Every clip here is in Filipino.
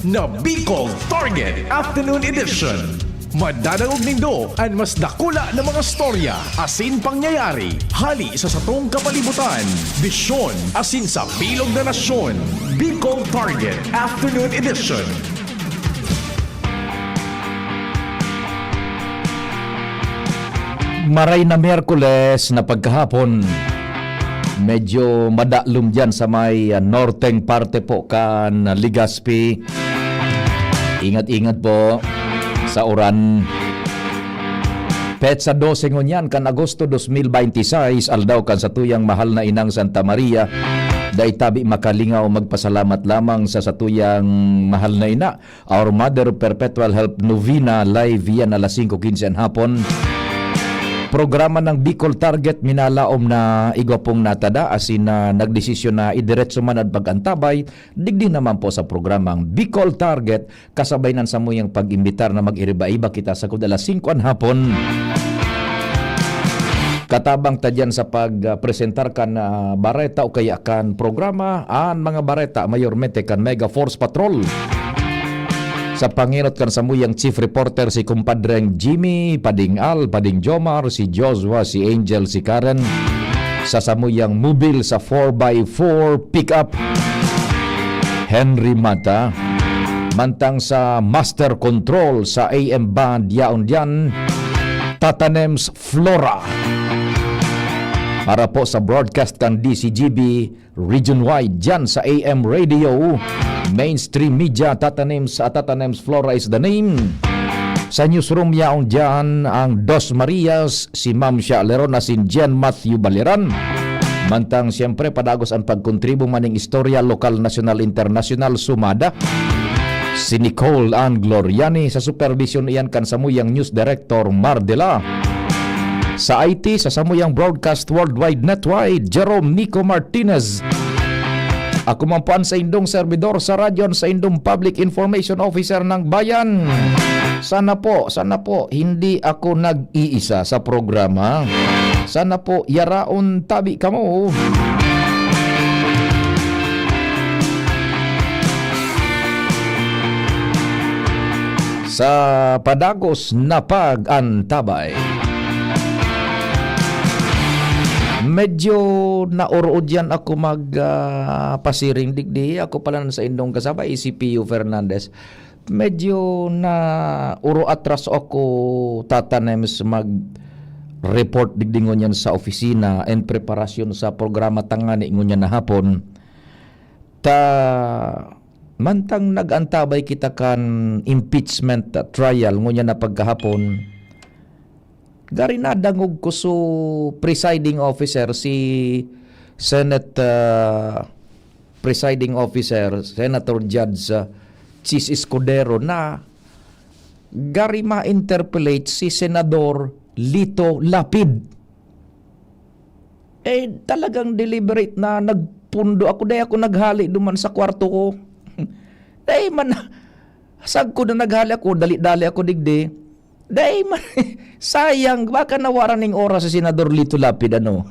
na Bicol Target Afternoon Edition. Madanaog nindo ang mas dakula na mga storya, asin pangyayari, hali sa satong kapalibutan, bisyon, asin sa bilog na nasyon. Bicol Target Afternoon Edition. Maray na Miyerkules na pagkahapon, medyo madalum dyan sa may norteng parte po kan Legazpi. Ingat-ingat po sa uran. Petsa 12 ngunyan kan Agosto 2026 aldaw kan sa tuyang mahal na inang Santa Maria. Day tabi makalingaw magpasalamat lamang sa satuyang mahal na ina. Our Mother Perpetual Help Novena live yan alas 5:15 hapon. Programa ng Bicol Target minalaom na igwapong natada asin na nagdesisyon na idiretso man at pag-antabay digdi naman po sa programang Bicol Target kasabay nan sa muyang pag-imbitar na mag-iriba-iba kita sa alas 5 hapon. Katabang tadyan sa pag-presentar kan bareta o kaya kan programa ang mga bareta mayormente kan Mega Force Patrol. Sa panginot kan samuyang chief reporter si kumpadreng Jimmy, Pading Al, Pading Jomar, si Joshua, si Angel, si Karen. Sa samuyang mobile sa 4x4 pickup, Henry Mata. Mantang sa master control sa AM band yaon diyan, Tatanems Flora. Para po sa broadcast kan DCGB region-wide dyan sa AM radio, mainstream media, Tatanems Flora is the name. Sa newsroom yaong dyan ang Dos Marias, si Ma'am Sha Leron asin Jen Matthew Baliran. Mantang siyempre padagos ang pagkontribo maning istorya lokal, national, international sumada. Si Nicole Ann Gloriani sa supervision iyan kan samuyang news director Mardela. Sa IT, sa samuyang broadcast worldwide netwide, Jerome Nico Martinez. Ako mampuan sa indong servidor sa radyon sa indong public information officer ng bayan. Sana po, hindi ako nag-iisa sa programa. Sana po, yaraon tabi kamo. Sa padagos na pag-antabay. Medyo naurood yan ako magpasiring digdi. Ako pala sa indong kasabay, si Pio Fernandez. Medyo na uro atras ako Tatanems mag-report digdi ngunyan sa opisina and preparasyon sa programa tangani ngunyan na hapon. Mantang nag-antabay kita kan impeachment trial ngunyan na pagkahapon. Gari na dangog ko so presiding officer si Senate presiding officer Senator Judge Chis Escudero na gari ma-interpellate si Senador Lito Lapid. Talagang deliberate na nagpundo ako day ako naghali duman sa kwarto ko. Day man sag ko na naghali ako dali-dali ako digdi. Day man, sayang, baka nawaran ng oras sa Senador Lito Lapid, ano?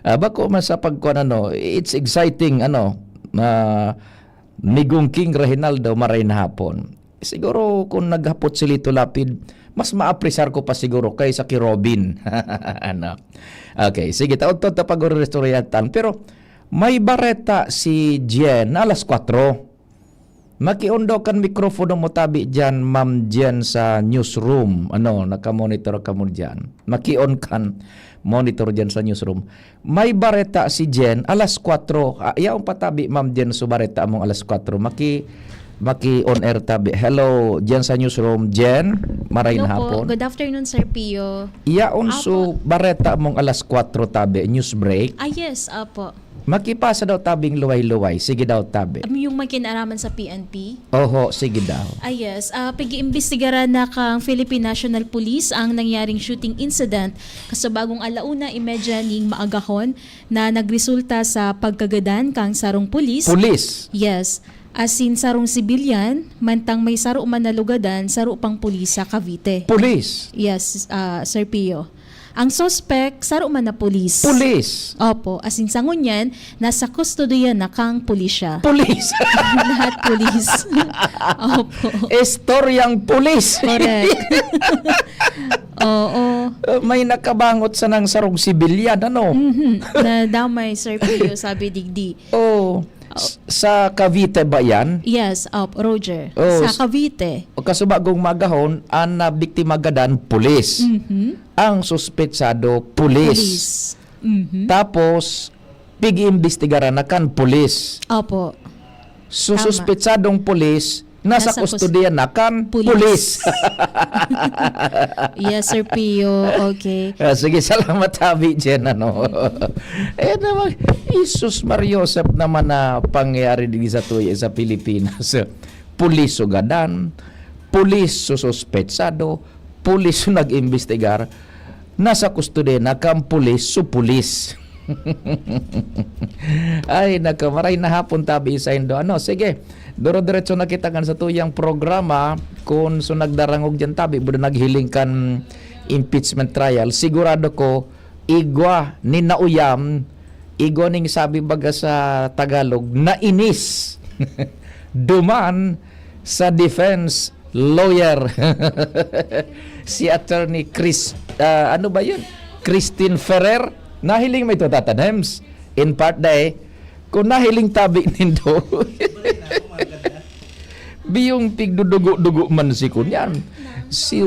Bako man sa pagkuhan, it's exciting, Migong King Reginaldo maray na hapon. Siguro kung naghapot si Lito Lapid, mas ma-appreciate ko pa siguro kaysa kay Robin. Okay, sige, taon-taon na pag-restoryantan. Pero may bareta si Jen alas 4. Makiundo kan mikropono mo tabi dyan, Ma'am Jen, sa newsroom. Nakamonitor ka mo dyan. Makion kan monitor dyan sa newsroom. May bareta si Jen, alas 4. Ayaw patabi, Ma'am Jen, so bareta among alas 4. Maki-on air tabi. Hello, Jen sa newsroom. Jen, maray na hapon. Good afternoon, Sir Pio. Iyaon so bareta among alas 4 tabi, news break. Yes, apo. Makipasa daw tabing luway-luway. Sige daw tabi. Yung makinaraman sa PNP? Oho, sige daw. Yes. Pag-iimbestigaran na kang Philippine National Police ang nangyaring shooting incident kasabagong 1:30 ning maagahon na nagresulta sa pagkagadan kang sarong pulis. Pulis? Yes. Asin sarong sibilyan, mantang may saro man nalugadan, saro pang pulis sa Cavite. Pulis? Yes, Sir Pio. Ang suspect, saro man na pulis. Pulis. Opo, asin sa ngunyan, nasa kustodiya na kang pulisya. Pulis. Lahat pulis. Opo. Istoryang pulis. Correct. Oo. May nakabangot sa nang sarong sibilyan, ano? Na damay, Sir Pio, sabi digdi. Oh, sa Cavite ba yan? Yes, Roger. Oh, Sa Cavite. O kasubagong magahon, ang nabiktima gadan, pulis. Ang suspetsado, pulis. Police. Mhm. Tapos, pig-imbestigaran na kan pulis. Opo. So, Tama. suspetsadong pulis, nasa Nasa kustodiya na kan Pulis. pulis. Yes, Sir Pio. Okay. Sige, salamat Habi dyan, ano. Naman, Isus Mariosep naman na pangyayari din sa tuya sa Pilipinas. Pulis sugadan, pulis suspetsado, pulis nag-imbestigar, nasa kustodiya na kan pulis su pulis. Ay, nakamaray na hapon tabi sa Indo. Ano, sige. Duro-diretso na kita kan sa tuyang programa kung so nagdarangog dyan tabi, buda naghiling kan impeachment trial. Sigurado ko, igwa ni nauyam, igwa ning sabi baga sa Tagalog, nainis. Duman sa defense lawyer. Si Attorney ano ba yun? Christine Ferrer. Nahiling mo ito, Tata Nems. In part day, kung nahiling tabi nindo, biyong pigdudugo-dugo man si kunyan. Si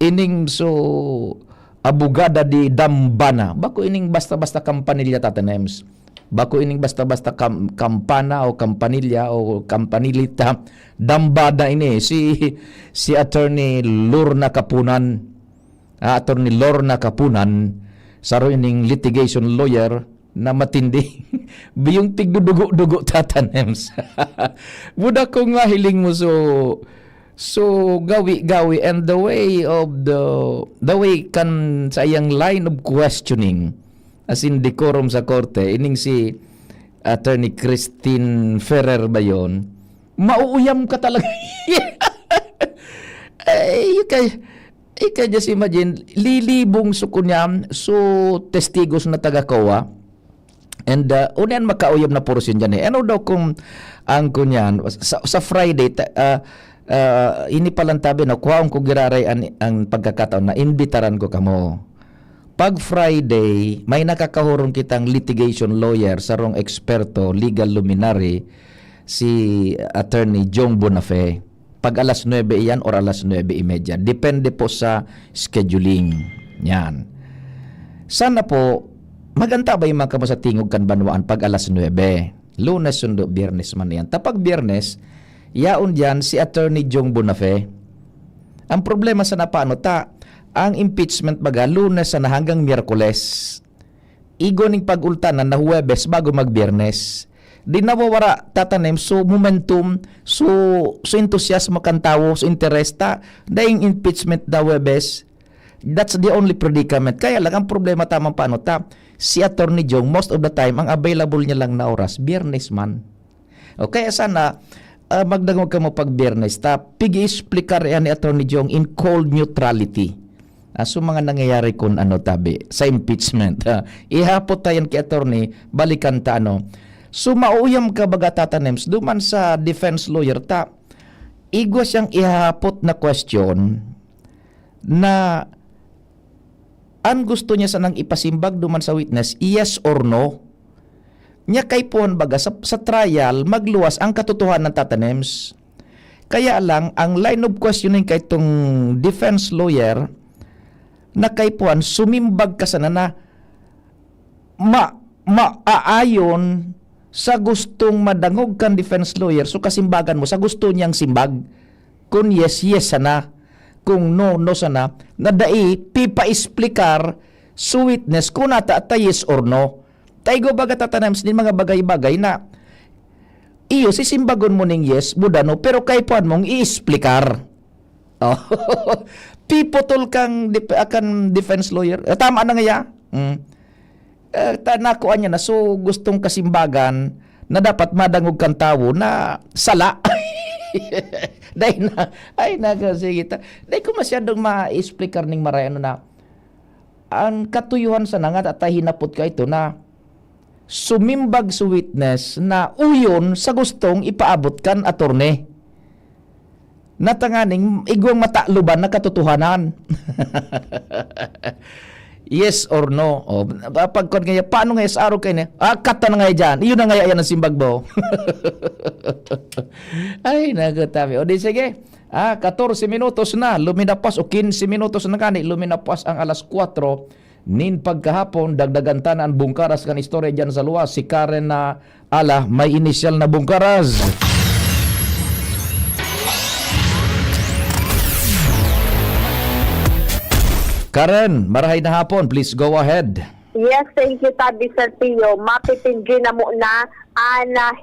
ining so abogada di Dambana. Bako ining basta-basta kampanilya, Tata Nems. Bako ining basta-basta kampana o kampanilya o kampanilita. Dambada ini. Si Attorney Lorna Kapunan. Attorney Lorna Kapunan. Saro ining litigation lawyer na matindi. Biyong pigdudugo-dugo, Tata Nems. Buda ko nga hiling mo so gawi-gawi and the way kan sa iyang line of questioning as in decorum sa korte ining si Attorney Christine Ferrer ba yun? Mauuyam ka talaga. You can just imagine, lilibong sukunyam so testigos na taga-kawa and unan makauyam na porosyon dyan eh. Ano daw kung ang kunyan sa Friday ini palang tabi na kuhaon ko giraray ang pagkakataon na imbitaran ko kamo. Pag Friday, may nakakahurong kitang litigation lawyer sarong eksperto, legal luminary, si Attorney Jong Bonafe. Pag alas 9 iyan or alas 9:30. Depende po sa scheduling. Yan. Sana po, maganda ba yung mga kamo sa tingog kan banwaan pag alas 9? Lunes, sundo, biyernes man yan. Tapag biyernes, yaon dyan si Attorney Jong Bonafe. Ang problema sa napano ang impeachment baga, Lunes na hanggang Miyerkules. Igo ning pag-ultanan na Huwebes bago mag-Biyernes. Di nawawara, Tata Nems, so momentum, so enthusiasmo kan tao, so interesta, dahil impeachment na Huwebes. That's the only predicament. Kaya lang, ang problema tamang paano si Attorney Jong, most of the time, ang available niya lang na oras, Biyernes man. O kaya sana, magdangog ka mo pag Biyernes, pigi-explicar yan ni Attorney Jong in cold neutrality. So mga nangyayari kung sa impeachment. Ihapot tayo kay Attorney, balikan ta So mauyam ka baga, Tata Nems, duman sa defense lawyer igwa siyang ihapot na question na ang gusto niya sanang ipasimbag duman sa witness, yes or no. Nya kay pon baga sa trial magluwas ang katotohanan, Tata Nems. Kaya lang ang line of questioning kay tong defense lawyer na kay puan sumimbag ka sana na maaayon sa gustong madangog kan defense lawyer, so kasimbagan mo sa gusto niyang simbag. Kung yes, yes sana. Kung no, no sana. Na dai pipa-explicar sa witness kung nata yes or no. Taigo baga, Tata Nems, din mga bagay-bagay na iyo sisimbagon mo ning yes, buda no, pero kay puan mong i-explicar. Oh. Pipotol kang defense lawyer. Tama na nga ya. Nakuha niya na so gustong kasimbagan na dapat madangog kang tao na sala. Dahil na, sige ta. Dahil ko masyadong ma-explicar ning maray na ang katuyuhan sa nga at hinapot ka ito na sumimbag sa witness na uyon sa gustong ipaabot kan attorney. Natanganing igwang mataluban na katotohanan. Yes or no? O, pagkon kaya, paano nga sa araw kayo niya? Kata na nga dyan. Iyon na nga yan ang simbag mo. Ay, nagatabi. O di sige. 14 minutos na. Luminapas o 15 minutos na kani. Luminapas ang alas 4. Nin pagkahapon, dagdagan tanan bungkaras kan istorya dyan sa luwas. Si Karen na may inisyal na bungkaras. Karen, marahay na hapon. Please go ahead. Yes, thank you, Tabi Sir Pio. Mapipinji na mo na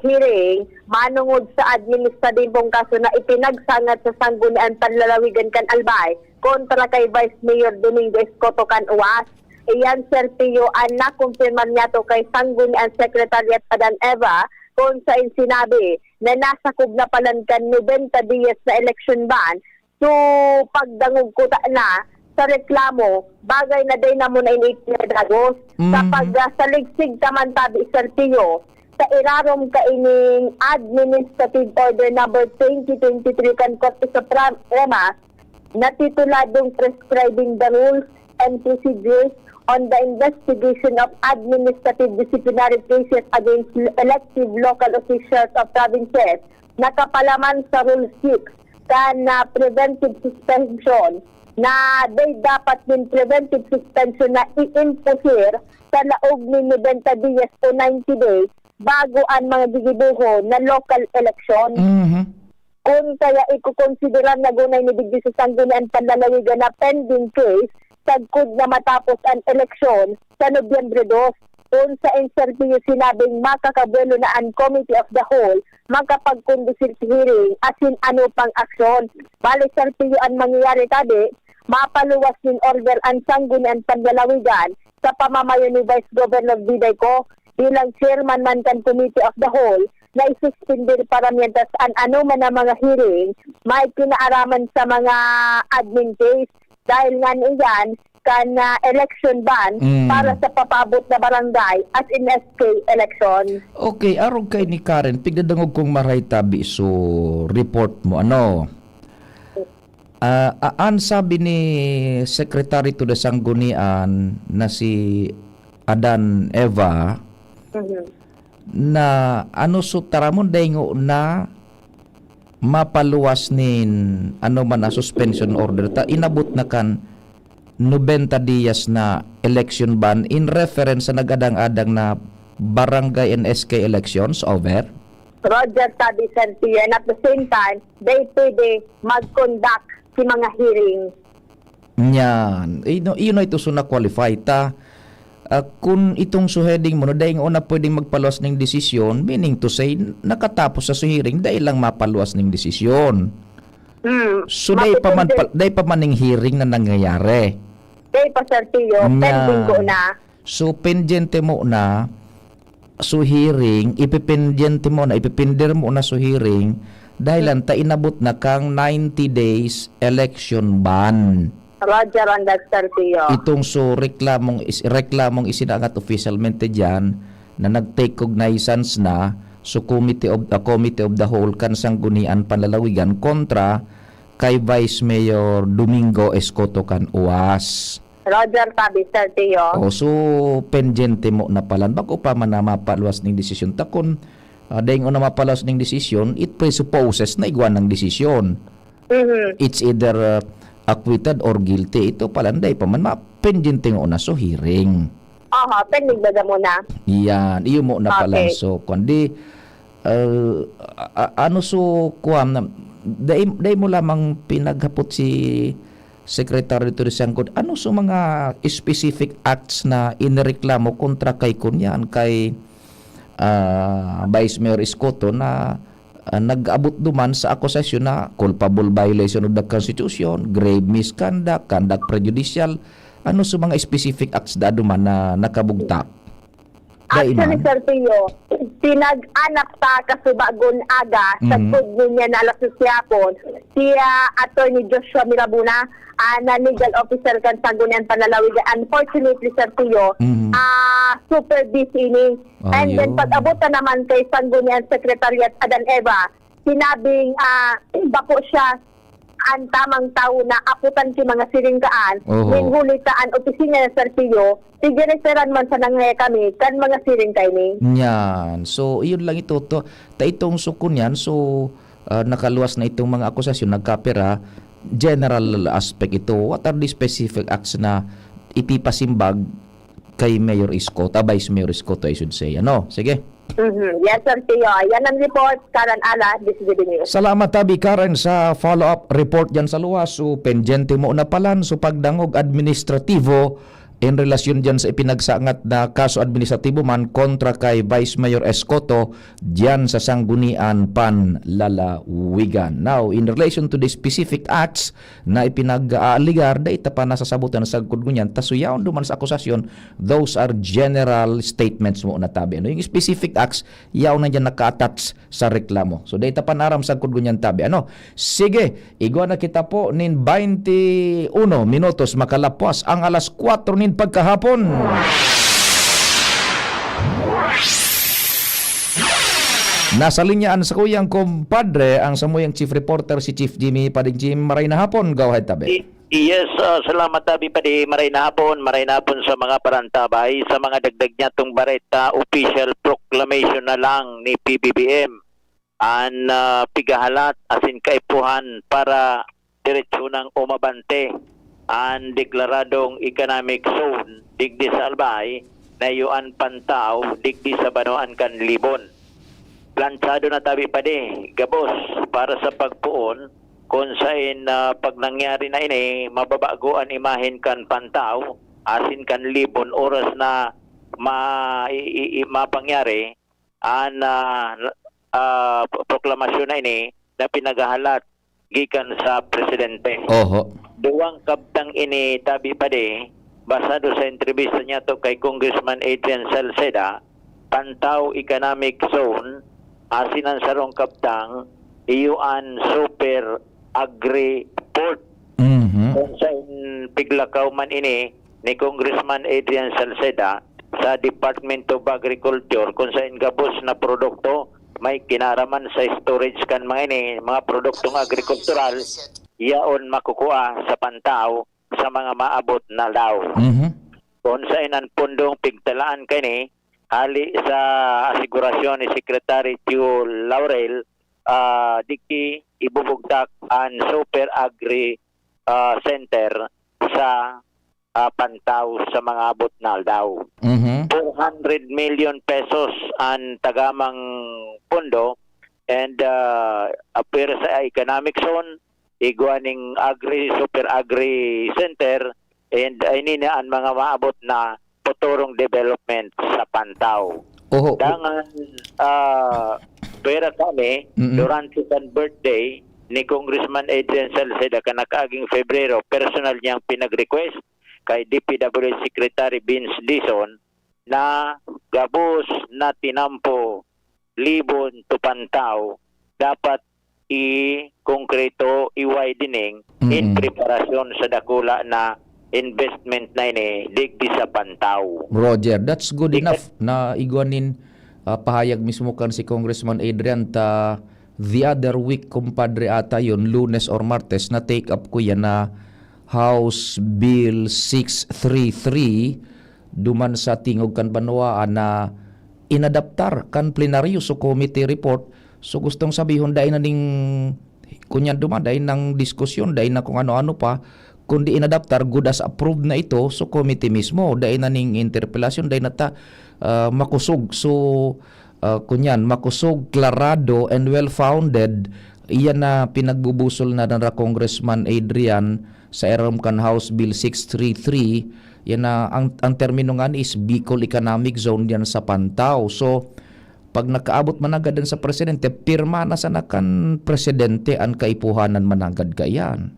hearing manungod sa administratibong kaso na ipinagsangat sa Sangguniang Panlalawigan kan Albay kontra kay Vice Mayor Domingo Escoto kan Uwas. Iyan, Sir Pio, ang nakumpirman niya to kay Sangguniang Secretariat Adan Eva kung saan sinabi na nasakop na palankan 90 days na election ban. So, pagdangog ko na sa reklamo, bagay na day na mo na initinadagos. Sa pagsaligsig taman Tabi Sir Pio, sa irarom kaining Administrative Order number 2023 kan Korte Suprema na tituladong prescribing the rules and procedures on the investigation of administrative disciplinary cases against elective local officials of provinces, nakapalaman sa Rule 6 na preventive suspension na day dapat din preventive suspension na i-imposir sa laog ni 90 days o 90 days bago ang mga gigibuho na local election. Kung kaya ikukonsideran na gunay ni Digdi sa Sangguniang Panlalawigan na pending case sagkod na matapos ang eleksyon sa Nobyembre 2. Kung sa interview sinabing makakabuelo na ang Committee of the Whole makapagkondusir sa hearing asin ano pang aksyon. Bali Sir Pio ang mangyayari tabi, mapaluwas ng order ang Sangguniang Panlalawigan sa pamamayo ni Vice Governor Diday Ko bilang chairman man kan Committee of the Whole na isuspindir paramientas an ano man ang mga hearing may kinaaraman sa mga admin case dahil nga niyan kan election ban para sa papabot na barangay as in SK election. Okay, arog kay ni Karen, pigdadangog kong maray tabi so report mo ang sabi ni Secretary to the Sanggunian na si Adan Eva na so taramon dayngo na mapaluwas nin man na suspension order ta inabot na kan 90 days na election ban in reference sa nagadang-adang na barangay and SK elections over. Roger Tabi Sir Pio, and at the same time they pwede mag-conduct si mga hearing. Yan. Iyon na ito so na-qualify ta. Kung itong suheading mo, dahil nga na pwedeng magpaluwas ng desisyon, meaning to say, nakatapos sa hearing dahil lang mapaluwas ng desisyon. So, dahil pa man ng hearing na nangyayari. Dahil pa Sir Pio, pending ko na. So, pendiente mo na, so hearing, ipipindir mo na so hearing, dahil lang ta inabot na kang 90 days election ban. Roger on that, Sir Pio. Itong so reklamong isinangat officialmente dyan na nag-take cognizance na so Committee of the Whole kan Sangguniang Panlalawigan kontra kay Vice Mayor Domingo Escoto kan Uwas. Roger Tabi, Sir Pio. So pendiente mo na palan bago pa man na mapaluwas ng desisyon takon dahil na mapaluwas ng desisyon, it presupposes na igwan ng desisyon. It's either acquitted or guilty. Ito palanday pa man pendiente mo na so hearing. Pending ba mo na? Yan, iyo mo na pala. Okay. So kundi day mo lamang pinaghapot si Secretary to the Sanggunian, so mga specific acts na inireklamo kontra kay kunyan kay Vice Mayor Escoto na nag-abot duman sa akusasyon na culpable violation of the Constitution, grave misconduct, conduct prejudicial, so mga specific acts da duman na nakabugtak? Actually, Daiman. Sir Pio, pinag-anak ta kasubagon aga sa tudlo niya na alas siya Attorney Joshua Mirabuna, na legal officer kan Sangguniang Panlalawigan. Unfortunately, Sir Pio, super busy ni. And then Ayun. pag-abot na naman kay Sangguniang Secretariat Adan Eva, sinabing bako siya ang tamang tao na aputan ki mga siringkaan, Oho. minhulitaan opisina ng Sir Pio, tigireferan man sa nangay kami, kan mga siringkay ni. Yan. So, iyon lang ito. Ta itong sukun yan. So, nakaluwas na itong mga akusasyon, nagkapira. General aspect ito. What are the specific acts na ipipasimbag kay Mayor Escoto, Vice Mayor Escoto, I should say. Ano? Sige. Yes, Sir Pio. Yan ang report. Karan Ala, DCGB News. Salamat tabi Karen sa follow-up report dyan sa luwas. So, pendyente mo na palan so pagdangog administratibo in relasyon dyan sa ipinagsangat na kaso administratibo man kontra kay Vice Mayor Escoto dyan sa Sangguniang Panlalawigan. Now, in relation to the specific acts na ipinag-aaligar, da ita pa nasasabutan sa kudgunyan, tasuyaon duman sa akusasyon, those are general statements mo na tabi. Ano, yung specific acts, yaw na dyan naka-attach sa reklamo. So, da ita pa naram sa kudgunyan tabi. Ano? Sige, igwa na kita po nin 21 minutos makalapwas ang alas 4 nin pagkahapon. Nasa linyaan sa kuyang kumpadre ang samuyang chief reporter si Chief Jimmy Pading Jim. Maray na hapon, gawahid tabi. Yes, salamat tabi pa di maray na hapon sa mga parantabay, sa mga dagdag niya tong bareta, official proclamation na lang ni PBBM an pigahalat asin kaipuhan para diretsyo ng umabante ang deklaradong economic zone digdi sa Albay na yuan Pantaw digdi sa Banoan kan Libon. Plansado na tabi pa di gabos para sa pagpuon kung saan pag nangyari na ini mababago ang imahen kan Pantaw asin kan Libon oras na mapangyari ang proklamasyon na ini na pinagahalat gikan sa presidente. Oho. Duwang kabtang ini tabi pa di basado sa entrevista niya to kay Congressman Adrian Salceda, Pantaw Economic Zone asin ang sarong kabtang iyuan super agri port. Kung sa piglakaw man ini ni Congressman Adrian Salceda sa Department of Agriculture kung saan gabos na produkto may kinaraman sa storage kan mga ini, mga produktong agrikultural yaon makukuha sa Pantaw sa mga maabot na daw. Kung saan ang pundong pigtalaan kani hali sa asigurasyon ni Secretary Tio Laurel, diki ibubugtak ang Super Agri Center sa Pantaw sa mga abot na daw. 400 million pesos ang tagamang pondo and appear sa economic zone iguaning Super Agri Center and ini na ang mga maabot na potorong development sa Pantaw. Oho. Dangan pera kami durante sa birthday ni Congressman Adrian Salceda kanakaaging Febrero, personal niyang pinag-request kay DPWH Secretary Vince Dizon na gabos na tinampo Libon to Pantaw dapat i-konkreto, i-widening in preparasyon sa dakula na investment na ini digdi sa Pantaw. Roger, that's good enough na igwanin pahayag mismo kan si Congressman Adrian ta the other week kumpadre ata yun, Lunes or Martes na take up ko yan na House Bill 633 duman sa tingog kan banwaan na inadaptar kan plenaryo so committee report. So gustong sabihon dahil na ning kunyan duman dahil ng diskusyon dahil na kung ano-ano pa kundi inadaptar good as approved na ito so committee mismo dahil na ning interpelasyon dahil na ta makusog so kunyan makusog, klarado and well-founded iyan na pinagbubusol na ng Congressman Adrian sa eram kan House Bill 633 yan na ang termino nga is Bicol Economic Zone yan sa Pantaw. So pag nakaabot managad sa presidente pirma na sa nakan presidente ang kaipuhanan managad kayan.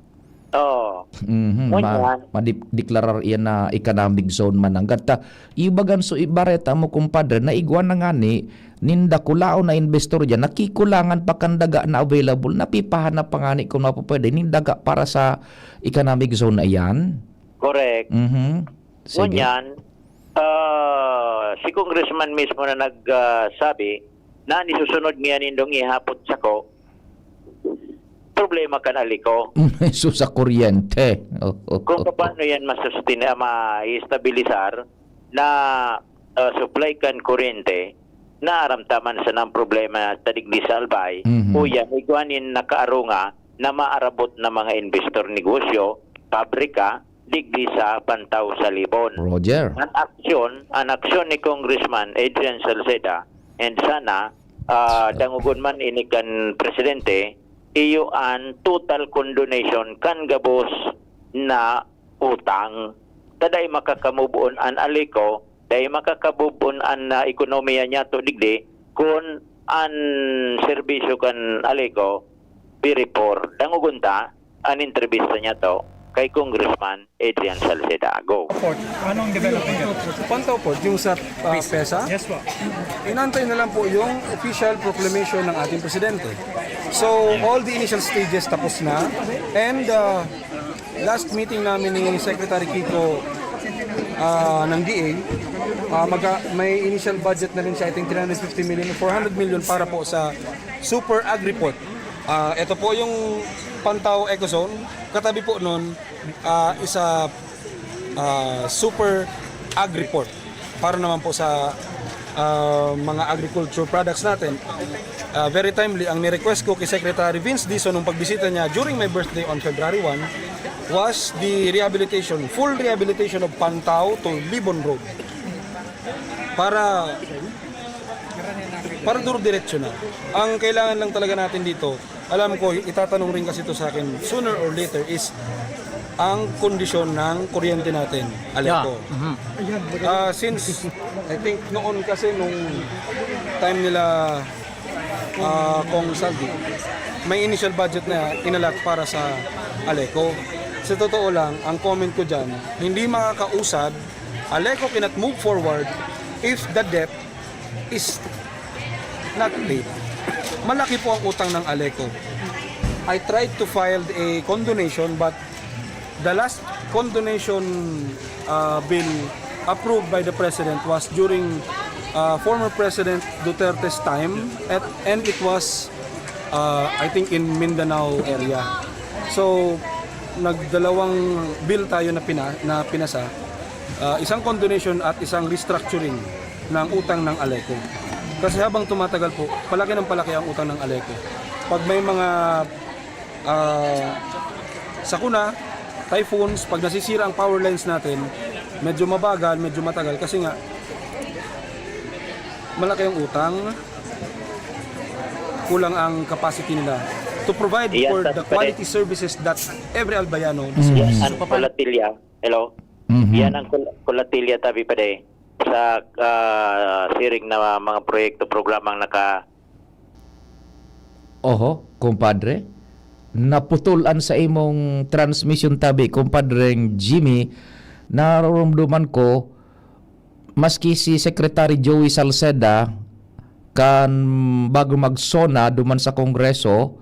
Oh. Mhm. Ngunyan. Madiklarar iyan na economic zone man ang gata. Ibagan so ibareta mo kumpadre na igwan na nga ni ninda kulao na investor dyan nakikulangan pa kandaga na available napipahanap pa nga ni kung mapapwede nindaga para sa economic zone na iyan. Correct. Mhm. Sige. Ngunyan, si congressman mismo na nagsabi na nisusunod niya nindong ihapot sa ko, problema ka na liko. So sa kuryente. Kung paano yan ma-stabilisar na supply kan kuryente, naaramtaman sa ng problema tadigdi sa albay, o yan, igwanin nakaarunga na maarabot na mga investor negosyo, pabrika, digdi sa Pantaw sa Libon. Roger. Ang aksyon ni Congressman Adrian Salceda, and sana dangugon man inikan presidente, iyo an total condonation kan gabos na utang. Taday makakamubuon an aliko, day makakabubuon an ekonomiya niya to digdi, kung an serbisyo kan aliko, biripor. Dangugon ta, an entrevista niya to, kay Congressman Adrian Salceda. Go. Port, anong development yun? Pantaw Port, yung sa PESA, Yes po. inantay na lang po yung official proclamation ng ating presidente. So, all the initial stages tapos na. And last meeting namin ni Secretary Kiko ng DA, may initial budget na rin siya, I think 350 million, 400 million para po sa Super Agri-Port. Ito po yung Pantaw Ecozone. Katabi po nun, isa Super Agri-Port para naman po sa mga agriculture products natin. Very timely, ang ni-request ko kay Secretary Vince Dizon nung pagbisita niya during my birthday on February 1 was the rehabilitation, full rehabilitation of Pantaw to Libon Road. Para duro-diretso na. Ang kailangan lang talaga natin dito, alam ko, itatanong rin kasi ito sa akin, sooner or later, is ang kondisyon ng kuryente natin, Aleco. Since, I think, noon kasi nung time nila Kong Saldi, may initial budget na inalak para sa Aleco. Sa totoo lang, ang comment ko dyan, hindi makakausad, Aleco cannot move forward if the debt is not paid. Malaki po ang utang ng Aleco. I tried to file a condonation but the last condonation bill approved by the President was during former President Duterte's time and it was I think in Mindanao area. So nagdalawang bill tayo na pinasa, isang condonation at isang restructuring ng utang ng Aleco. Kasi habang tumatagal po, palaki ng palaki ang utang ng Aleco. Pag may mga sakuna, typhoons, pag nasisira ang power lines natin, medyo mabagal, medyo matagal kasi nga malaki ang utang, kulang ang capacity nila to provide for the quality services that every Albayano deserves. Yan ang kulatilya. Hello? Yan ang kulatilya tabi pa de sa siring na mga proyekto, programang Oho, kumpadre. Naputulan sa imong transmission tabi, kumpadreng Jimmy, nararamdaman ko, maski si Secretary Joey Salceda, kan bago magsona duman sa Kongreso,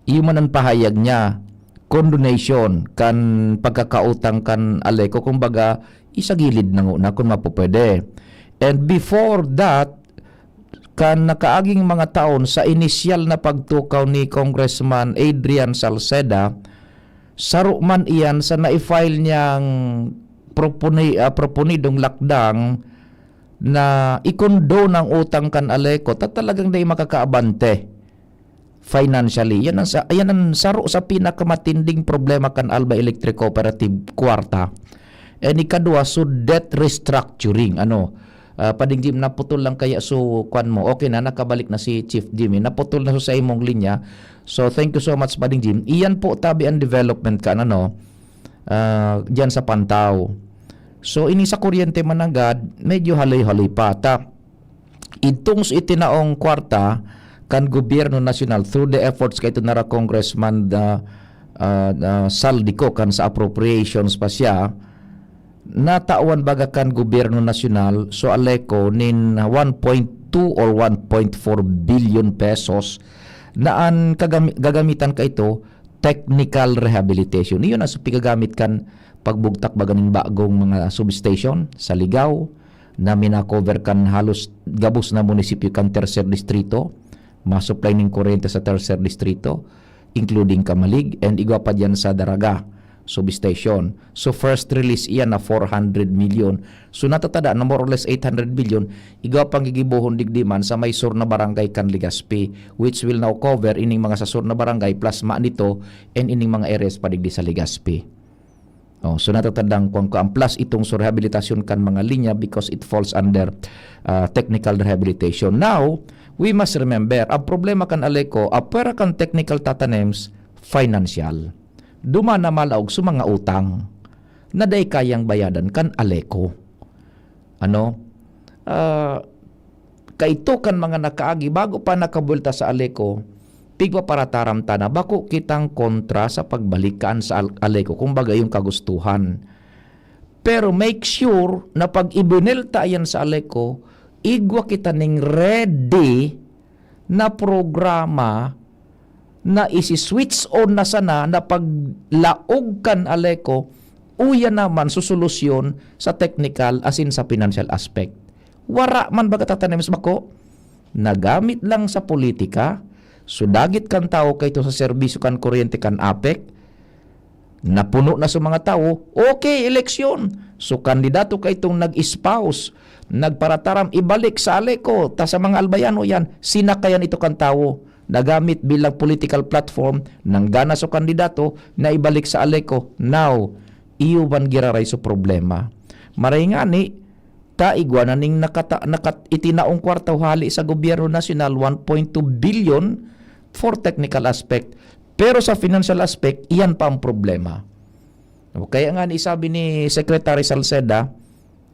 iyon ang pahayag niya, condonation, kan pagkakautang kan Aleco, kumbaga, isagilid na una kung mapupwede. And before that, kan nakaaging mga taon sa inisyal na pagtukaw ni Congressman Adrian Salceda, saro man iyan sa na-file niyang proponidong lakdang na ikondo ng utang kan Aleco, talagang na makakaabante financially. Yan ang saro sa pinakamatinding problema kan Alba Electric Cooperative kwarta. And ikadua, so debt restructuring. Pading Jim, naputol lang kaya so kwan mo. Okay na, nakabalik na si Chief Jimmy. Naputol na so sa imong linya. So thank you so much, Pading Jim. Iyan po tabi ang development ka dyan sa Pantaw. So ini sa kuryente managad, medyo halay-halay pa. Itong itinaong kwarta kan gobyerno nasyonal through the efforts kay ito nara Congressman saldi ko kan sa appropriations pa siya, natawan baga kan gobyerno nasyonal so aleko nin 1.2 or 1.4 billion pesos na ang gagamitan ka ito technical rehabilitation. Iyon ang pigagamit kan pagbugtak baga nin bagong mga substation sa Ligaw na minakover kan halos gabos na munisipyo kan tercer distrito, masupply ning kuryente sa tercer distrito including Kamalig and igwa pa dyan sa Daraga substation. So first release iyan na 400 million. So natatada na more or less 800 billion. Igwa pang gigibuhon digdiman sa may sur na barangay kan Legazpi, which will now cover ining mga sa sur na barangay plus nito and ining mga areas pa digdi sa Legazpi. Oh, so natatandang kung ang plus itong sa rehabilitasyon kan mga linya because it falls under technical rehabilitation. Now, we must remember, ang problema kan aleko, apera kan technical tatanems, financial. Duma na malaog sa mga utang na day kayang bayadan kan aleko. Ano? Kaito kan mga nakaagi, bago pa nakabulta sa aleko, pigwa para taramta na bako kitang kontra sa pagbalikan sa aleko kung bagay yung kagustuhan. Pero make sure na pag ibinilta yan sa aleko, igwa kita ning ready na programa na isi-switch on na sana na paglaog kan aleko, uya naman susolusyon sa technical as in sa financial aspect. Wara man baga tatanems bako, nagamit lang sa politika, sudagit kan tao kay ito sa serbisyo kan kuryente kan APEC, napuno na sa mga tao, okay, eleksyon. So kandidato kay itong nag-espouse, nagparataram ibalik sa aleko, ta sa mga albayano yan, sinakayan ito kan tao, nagamit bilang political platform ng gana sa kandidato na ibalik sa aleko. Now, iyo ban giraray sa problema. Maray nga ni, taigwa na ning itinaong kwartaw hali sa gobyerno nasyonal 1.2 billion for technical aspect. Pero sa financial aspect, iyan pa ang problema. Kaya nga ni sabi ni Secretary Salceda,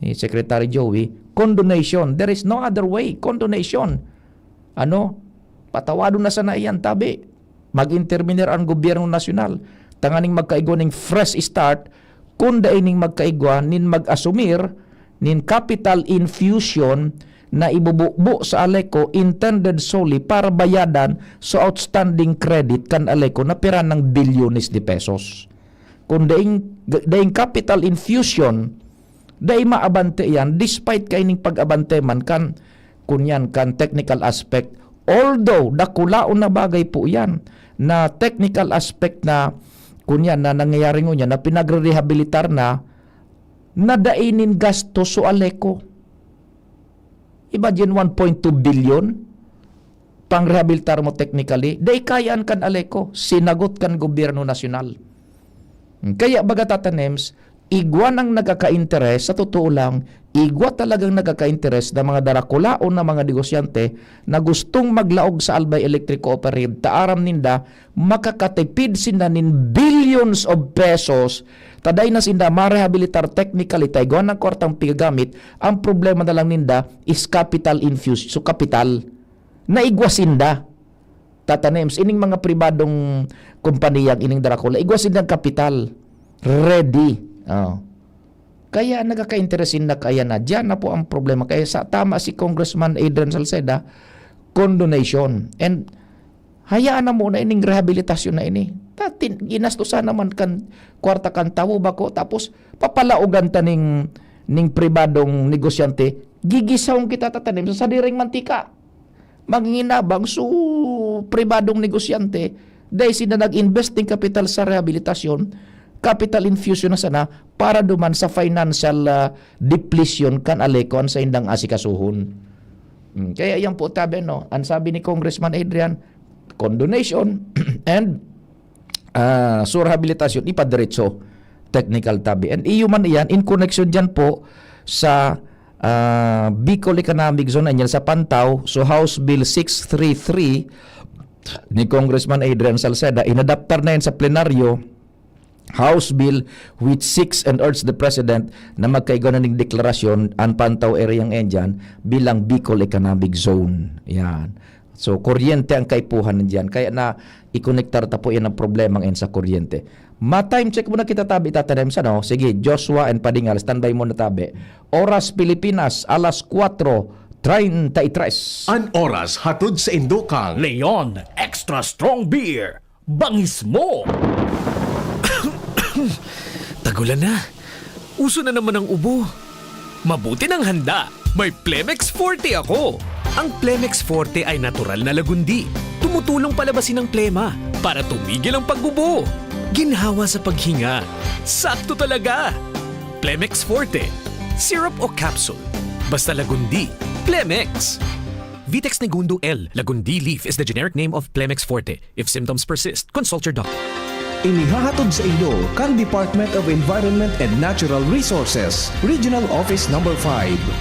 ni Secretary Joey, condonation. There is no other way. Condonation. Ano? Patawado na sana iyan, tabi. Mag-intervenir ang gobyerno nasyonal. Tanganing magkaigwa ning fresh start, kunda ining magkaigwa nin mag-asumir nin capital infusion na ibububo sa aleko intended solely para bayadan sa outstanding credit kan aleko na pera ng bilyones de pesos. Kung daing capital infusion, daing maabante yan despite kaining pag-abante man kan kunyan kan technical aspect. Although dakulaon na bagay po yan na technical aspect na kunyan na nangyayari ngunyan na pinagre-rehabilitar na dainin gasto so aleko. Imagine 1.2 billion pang rehabilitar mo technically. Day kayaan kan aleko. Sinagot kan gobyerno nasyonal. Kaya baga tatanems, igwa nang nagkaka-interes, sa totoo lang, igwa talagang nagkaka-interes na mga darakulaon na mga negosyante na gustong maglaog sa Albay Electric Cooperative, taaram ninda, makakatipid sinda nin billions of pesos, taday na sinda marehabilitar technically, taigwa ng kwartang pigagamit, ang problema na lang ninda is capital infused, so capital, na igwa sinda. Tatanems, ining mga pribadong kumpaniyang ining darakula, igwa sinda kapital, ready. Oh. Kaya nagkaka-interesin na kaya na dyan na po ang problema. Kaya sa tama si Congressman Adrian Salceda, condonation. And hayaan na muna ining rehabilitasyon na ini. Ginastusan naman kan kwarta kan tawo bako tapos papalaugan ta ning pribadong negosyante. Gigisawng kita tatanim sa sadiring mantika. Manginabang su pribadong negosyante dahil sila nag-investing capital sa rehabilitasyon, capital infusion na sana para duman sa financial depletion kan alekon sa indang asikasuhon. Kaya yan po tabi, no? Ang sabi ni Congressman Adrian, condonation and so rehabilitasyon, ipadiretso technical tabi. And iyo man iyan, in connection dyan po sa Bicol Economic Zone, yan sa Pantaw, so House Bill 633 ni Congressman Adrian Salceda, inadaptar na yan sa plenaryo, House Bill which seeks and urges the President na magkaigo na ng deklarasyon ang Pantaw area ng Enjan bilang Bicol Economic Zone. Yan. So, kuryente ang kaipuhan nandiyan. Kaya na i-connectar ta po yan ang problemang yan sa kuryente. Ma-time check muna kita tabi tatanim sa no. Sige, Joshua and Padingal, standby muna tabi. Oras Pilipinas, alas 4:33. An oras hatod sa Indokang. Leon Extra Strong Beer. Bangis mo! Tagulan na. Uso na naman ang ubo. Mabuti ng handa. May Plemex Forte ako. Ang Plemex Forte ay natural na lagundi. Tumutulong palabasin ang plema para tumigil ang pagbubo. Ginhawa sa paghinga. Sakto talaga. Plemex Forte. Syrup o capsule. Basta lagundi. Plemex. Vitex Negundo L. Lagundi leaf is the generic name of Plemex Forte. If symptoms persist, consult your doctor. Inihahatod sa inyo kang Department of Environment and Natural Resources, Regional Office No. 5.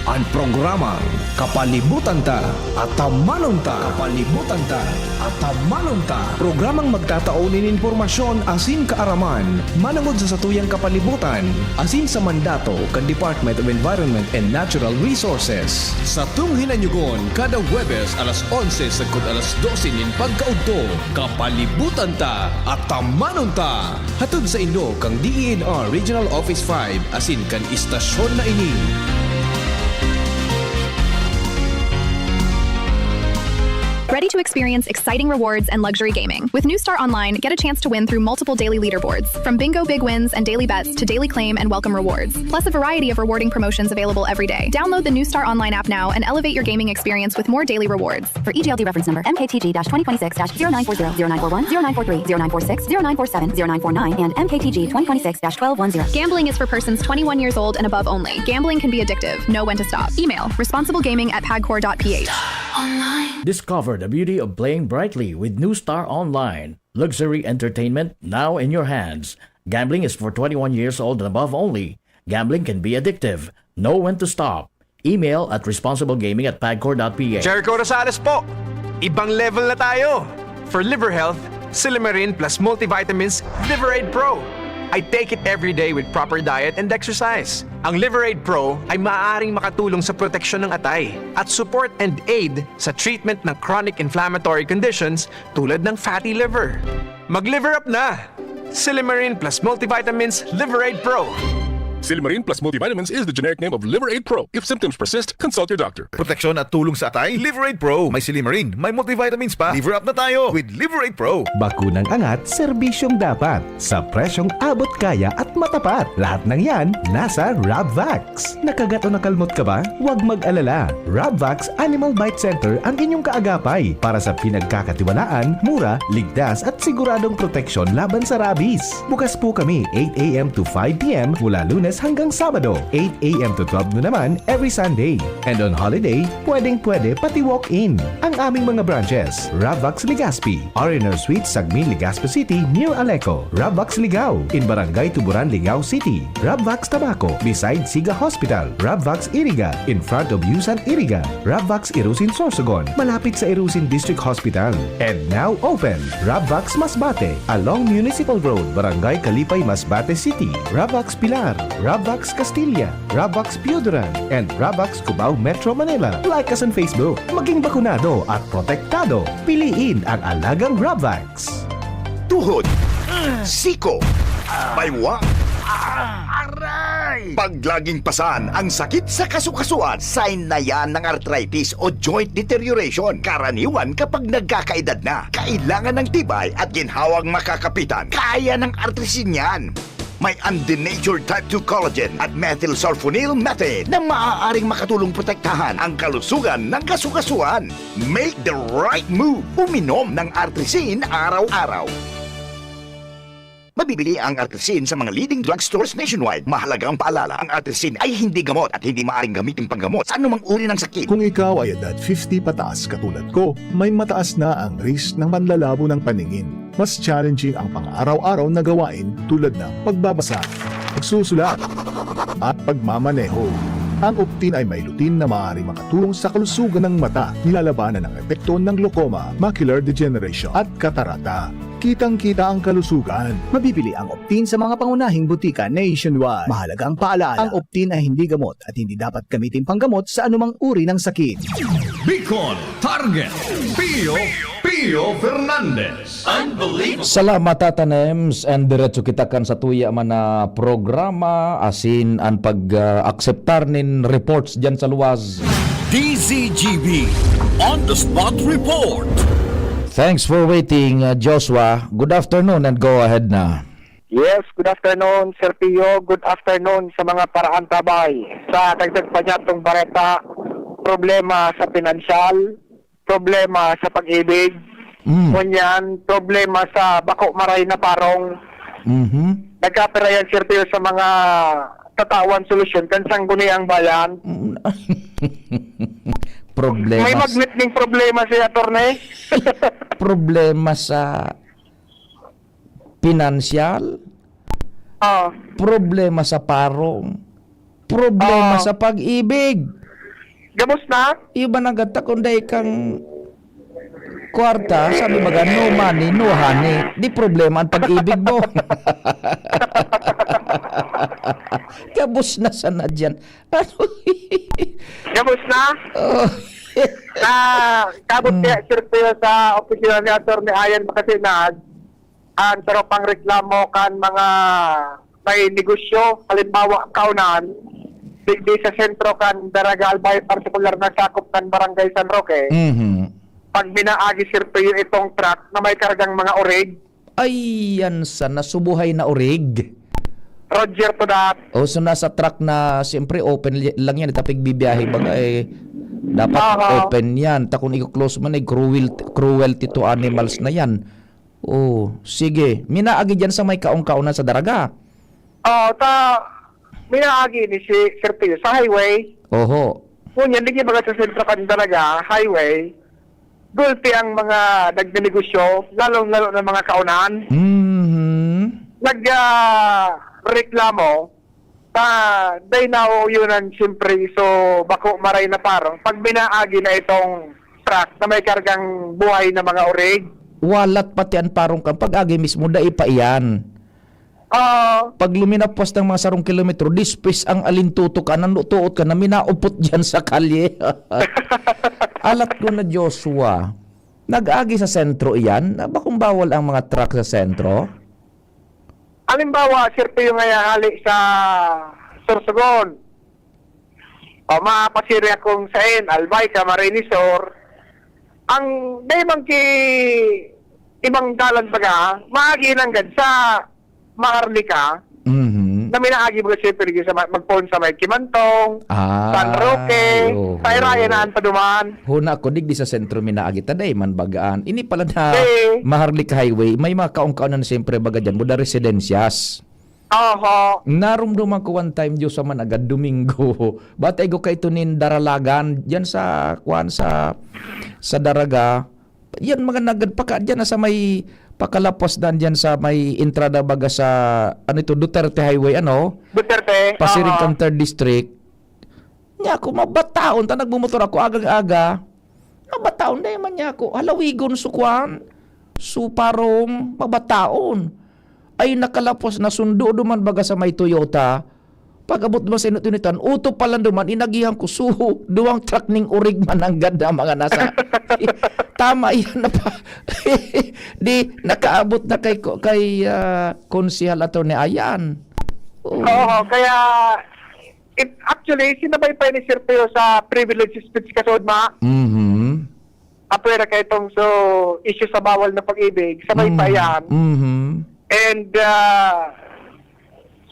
Ang programang Kapalibutan Ta at Tamanon Ta. Kapalibutan Ta at Tamanon Ta. Programang magtataunin informasyon asin kaaraman, manangod sa satuyang kapalibutan, asin sa mandato kan Department of Environment and Natural Resources. Sa tunghinanyugon, kada Huwebes alas 11 sagkod alas 12 nin pagkaudto, Kapalibutan Ta at Tamanon Ta. Hatod sa inyo kang DENR Regional Office 5 asin kan istasyon na ini. Ready to experience exciting rewards and luxury gaming? With New Star Online, get a chance to win through multiple daily leaderboards, from bingo big wins and daily bets to daily claim and welcome rewards, plus a variety of rewarding promotions available every day. Download the New Star Online app now and elevate your gaming experience with more daily rewards. For EGLD reference number MKTG-2026-0940, 0940, 0943, 0946, 0947, 0949, and MKTG 2026-1210. Gambling is for persons 21 years old and above only. Gambling can be addictive. Know when to stop. Email responsiblegaming@pagcor.ph. Discover the beauty of playing brightly with New Star Online. Luxury entertainment now in your hands. Gambling is for 21 years old and above only. Gambling can be addictive. Know when to stop. Email at responsiblegaming@pagcor.ph. Jericho Rosales po. Ibang level na tayo. For liver health, Silimarin plus multivitamins Liverade Pro. I take it every day with proper diet and exercise. Ang Liverade Pro ay maaaring makatulong sa proteksyon ng atay at support and aid sa treatment ng chronic inflammatory conditions tulad ng fatty liver. Mag-liver up na! Silimarin plus multivitamins Liverade Pro. Silimarin plus multivitamins is the generic name of Liverade Pro. If symptoms persist, consult your doctor. Proteksyon at tulong sa atay, Liverade Pro. May Silimarin, may multivitamins pa. Liver up na tayo with Liverade Pro. Bakunang angat, serbisyong dapat. Sa presyong abot kaya at matapat. Lahat ng yan, nasa Rabvax. Nakagat o nakalmot ka ba? Huwag mag-alala. Rabvax Animal Bite Center ang inyong kaagapay para sa pinagkakatiwalaan, mura, ligtas at siguradong proteksyon laban sa rabies. Bukas po kami 8 a.m. to 5 p.m. mula Lunes hanggang Sabado, 8 a.m. to 12 noon naman every Sunday. And on holiday, pwedeng-pwede pati walk-in. Ang aming mga branches, Rabvax Legazpi, R&R Suite, Sagmin, Legazpi City, near Aleco. Rabvax Ligao, in Barangay Tuburan, Ligao City. Rabvax Tabaco, beside Siga Hospital. Rabvax Iriga, in front of Yusan Iriga. Rabvax Irusin Sorsogon, malapit sa Irusin District Hospital. And now open, Rabvax Masbate, along Municipal Road, Barangay Kalipay, Masbate City. Rabvax Pilar, Rabvax Castilla, Rabvax Pioduran, and Rabvax Cubao Metro Manila. Like us on Facebook. Maging bakunado at protektado. Piliin ang alagang Rabvax. Tuhod, siko, baywa, aray! Pag laging pasan ang sakit sa kasukasuan, sign na yan ng arthritis o joint deterioration. Karaniwan kapag nagkakaedad na, kailangan ng tibay at ginhawang makakapitan. Kaya ng artrisin yan. May undenatured type 2 collagen at methylsulfonyl methane na maaaring makatulong protektahan ang kalusugan ng kasukasuan. Make the right move. Uminom ng Artrisin araw-araw. Mabibili ang Artrisin sa mga leading drugstores nationwide. Mahalagang paalala, ang Artrisin ay hindi gamot at hindi maaaring gamitin panggamot sa anumang uri ng sakit. Kung ikaw ay edad 50 pataas katulad ko, may mataas na ang risk ng panlalabo ng paningin. Mas challenging ang pang-araw-araw na gawain tulad ng pagbabasa, pagsusulat, at pagmamaneho. Ang Optin ay may lutin na maaari makatulong sa kalusugan ng mata, nilalabanan ang epekto ng glaucoma, macular degeneration at katarata. Kitang-kita ang kalusugan. Mabibili ang Optin sa mga pangunahing butika nationwide. Mahalagang paalala, ang Optin ay hindi gamot at hindi dapat gamitin panggamot sa anumang uri ng sakit. Bicol Target Pio Fernandez. Salamat tatanems and diretso kita kan sa tuya man na programa asin ang pag-akseptar nin reports dyan sa luwas. DZGB On The Spot Report. Thanks for waiting, Joshua. Good afternoon and go ahead na. Yes, good afternoon, Sir Pio. Good afternoon sa mga paraan tabay. Sa dagdag pa niya itong bareta, problema sa pinansyal, problema sa pag-ibig, ngunyan, problema sa bako maray na parong. Nagkapira yan, Sir Pio, sa mga tatawan solusyon kan sangguni ang bayan. Problema. May magnet ning problema si Attorney. Problema sa pinansyal, problema sa parong, problema sa pag-ibig. Gamos na? Iba nagata kunday kang kwarta, sabi baga, no money, no honey. Di problema ang pag-ibig mo. Gabos na sana dyan. Gamos na? Kabot kaya, Sir Pio, sa opisina ni Attorney Ayan Makasinag, ang pero pang reklamo kan mga may negosyo, halimbawa kaunan, digdi sa sentro kan Daraga Albay, partikular na sakop kan Barangay San Roque, pag binaagi, Sir Pio, itong truck na may kargang mga orig. Ay, yan sana, subuhay na orig. Roger to that. O, so nasa truck na, siyempre open lang yan, tapig bibiyahe baga dapat open yan. Takon i-close man cruelty to animals na yan. Oh, sige. Minaagi dyan sa may kaong-kaunan sa Daraga. Minaagi ni si Sir Pio sa highway. Oho. Ngunyan, hindi baga sa sentro kan Daraga, highway, gulpi ang mga nagnegosyo, lalong-lalo ng mga kaunan. Reklamo, day now yun siyempre, so bako maray na parang pag binaagi na itong truck na may kargang buhay na mga orig. Walat pati ang parong kang pag-agi mismo, dai pa iyan. Pag luminapos ng mga 10 kilometro, dispis ang alintuto ka, nanutuot ka na minaupot dyan sa kalye. Alat ko na, Joshua, nag-agi sa sentro iyan, bakong bawal ang mga truck sa sentro? Halimbawa, Sir Pio, nga hali sa Sorsogon, mapasiri akong sain, Albay, Camarinesor, ang daymang ki ibang dalan baga, maagi lang gad sa Maharlika, na minaagi mga siyempre sa magpon sa may Kimantong, San Roque, Pairaya na ang paduman. Huna ko, digdi sa sentro minaagi taday man bagaan. Ini pala na Maharlika Highway, may mga kaong-kaunan siyempre baga dyan, muda residensyas. Narumduman ko one time Diyos sa man agad Domingo. Batay ko kay tunin daralagan dyan sa kuan sa Daraga. Yan mga nagad pa ka dyan na sa may pakalapos dyan sa may entrada baga sa Duterte Highway, Duterte. Pasiring kang 3rd District. Nya ako mabataon ta nagbumotor ako aga-aga. Mabataon day man nya ako. Halawigon sukwan. Suparong mabataon. Ay nakalapos na sundo duman baga sa may Toyota. Pag-abot mo sa inutunitan, uto pala duman, inagihan ko, duwang truck ning urig man ang ganda mga nasa. Tama yan na pa. Di, nakaabot na kay Konsihal Attorney Ayan. Kaya, actually, sinabay pa ni Sir Pio sa privilege speech kasod ma. Apwera kay itong issue sa bawal na pag-ibig, sabay pa yan. And,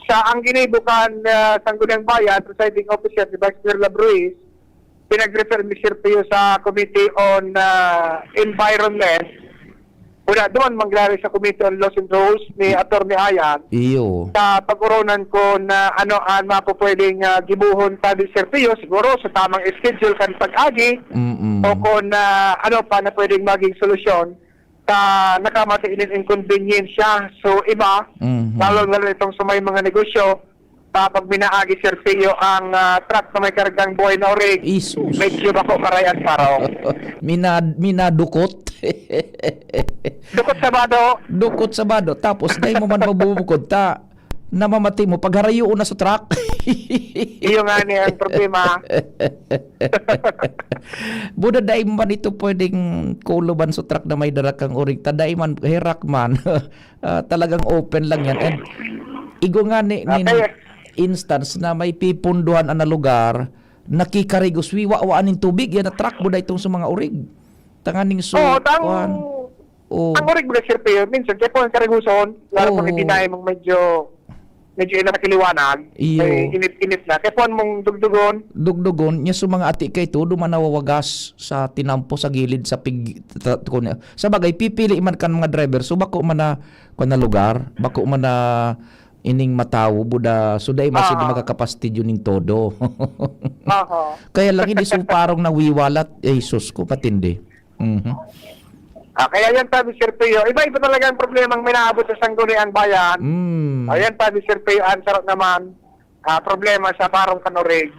sa ang ginibukan Sangguniang Bayan, presiding officer si Vice Mayor Labruiz, pinag-refer ni Sir Pio sa Committee on Environment. Una, doon mangyari sa Committee on Laws and Rules ni Attorney Ayan. Iyo. Sa pag-uronan ko na ang mapupwedeng gibuhon pa ni Sir Pio, siguro sa tamang schedule kan pag-agi, o kung ano pa na pwedeng maging solusyon sa nakamatiinin inconvenience siya. So iba, lalo itong sa may mga negosyo, pag binaagi Sir Pio ang truck na may kargang buhay na orig, Isus. medyo bako karayan paro. Minadukot. Dukot Sabado. Dukot Sabado. Tapos dahil mo man mabubukod ta, namamati mo pagharayo na sa truck. Iyo nga ni ang problema. Buda dahil man ito pwedeng kuluban sa truck na may darakang urig. Taday man, hirak man. Talagang open lang yan. And igo nga ni instance na may pipunduhan na lugar, nakikarigos, wiwa-waan tubig. Yan na truck buda itong sa mga urig. Tanganing so. Ang orig mo na Sir Pio, minsan kaya po ang kariguson, lalo kung hindi tayo mong medyo nakakiliwanag, may init-init na. Kaya po mong dugdugon, niya sa mga ati kay to, duman nawawagas sa tinampo sa gilid sa sa bagay, pipili man kan mga driver, so bako man na lugar, bako man na ining matawo, buda, so dahil mas hindi makakapastid yun ng todo. Kaya lang hindi suparong nawiwalat, sus ko, patindi. Kaya yan tabi Sir Pio, iba-iba talaga ang problema ang minaabot sa sangguniang bayan. Ayan tabi Sir Pio, ang sarap naman problema sa parong kanorig.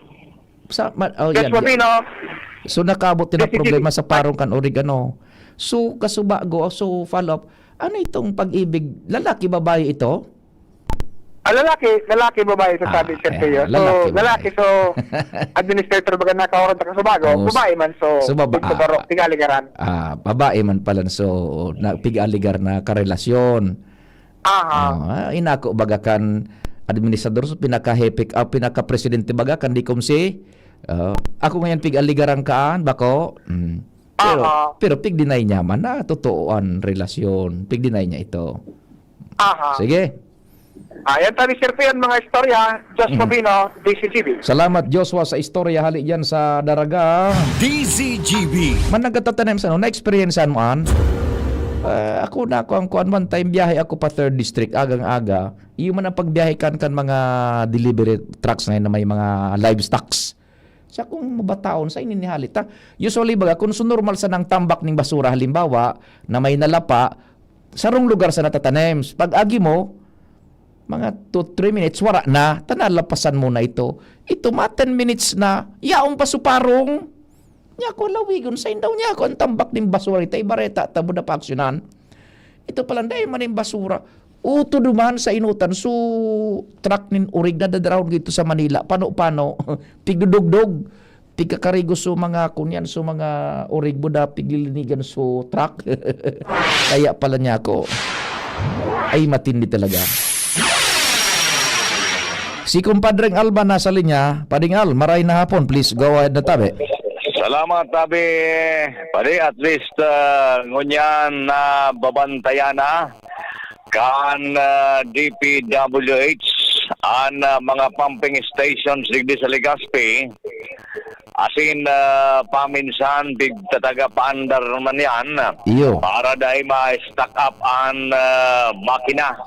So nakabot din ang problema sa parong kanorig, ano. So kasubago, so follow up, ano itong pag-ibig, lalaki babae ito? Lalaki babae sa sabi Sir Pio. So lalaki so administrator baga nakaoron ta kasubago, babae man so barok tigaligaran. Babae man pala so nagpigaligar na karelasyon. Inako baga kan administrador so pinaka-hepik pinaka-presidente baga kan di kumsi. Ako ngayon pigaligaran kaan bako. Pero pig deny niya man na totooan relasyon. Pig deny niya ito. Sige. Ayan tabi Sir Pio mga istorya, Jos Mabino, DCGB. Salamat Joshua sa istorya hali diyan sa Daraga. DCGB. Man nagtatatanim sa na-experiencean mo an? Ako ang kuan one time biyahe ako pa 3rd district agang-aga. Iyo man ang pagbiyahe kan mga delivery trucks ngayon na may mga livestocks. Sa kung mabataon sa ininihalit ta. Usually baga kung normal sa nang tambak ning basura halimbawa na may nalapa sarong lugar sa natatanim. Pag agi mo mga 2-3 minutes, wala na. Tanalapasan mo na ito. Ito, 10 minutes na. Yaong pasuparong. Niya ko lawigon. Sa indaw niya ako ang tambak ng basura. Ito, ibareta, tabo na paaksyonan. Ito pala, dahil man yung basura. Uto duman sa inutan. So, truck nin urig na dadaraon dito sa Manila. Pano-pano. Pigdudugdog. Pigkakarigos so mga kunyan. So, mga urig buda. Piglilinigan so truck. Kaya pala niya ako. Ay, matindi talaga. Si Kumpadreng Alba nasa linya. Pading Al, maray na hapon. Please go ahead na tabi. Salamat tabi. Pari at least ngunyan na babantayan na kan DPWH ang mga pumping stations digdi sa Legazpi. Asin paminsan big tataga paandar man yan. Para dahil ma-stack up ang makina.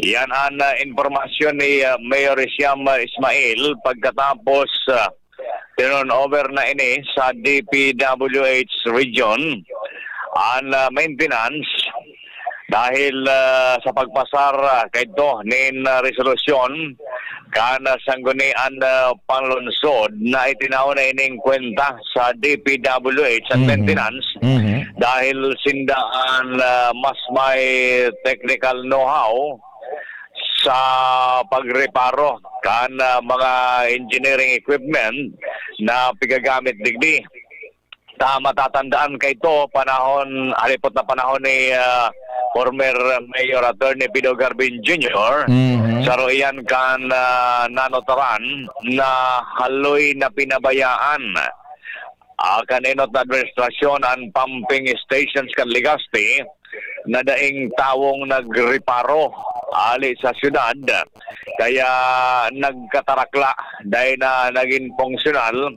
Yan ang informasyon ni Mayor Isyam Ismail pagkatapos turn over na ini sa DPWH region ang maintenance dahil sa pagpasar kayto nin resolusyon kana sanggunian panlunsod na itinaw na ining kwenta sa DPWH at maintenance dahil sindaan mas may technical know-how sa pagreparo kan mga engineering equipment na pigagamit digdi. Matatandaan kay ito panahon, halipot na panahon ni former Mayor Attorney Pido Garbin Jr. Saro iyan kan nanotaran na haloy na pinabayaan kaninot na administrasyon ang pumping stations kan Legazpi na daing tawong nagreparo ali sa syudad kaya nagkatarakla dahil na naging fungsional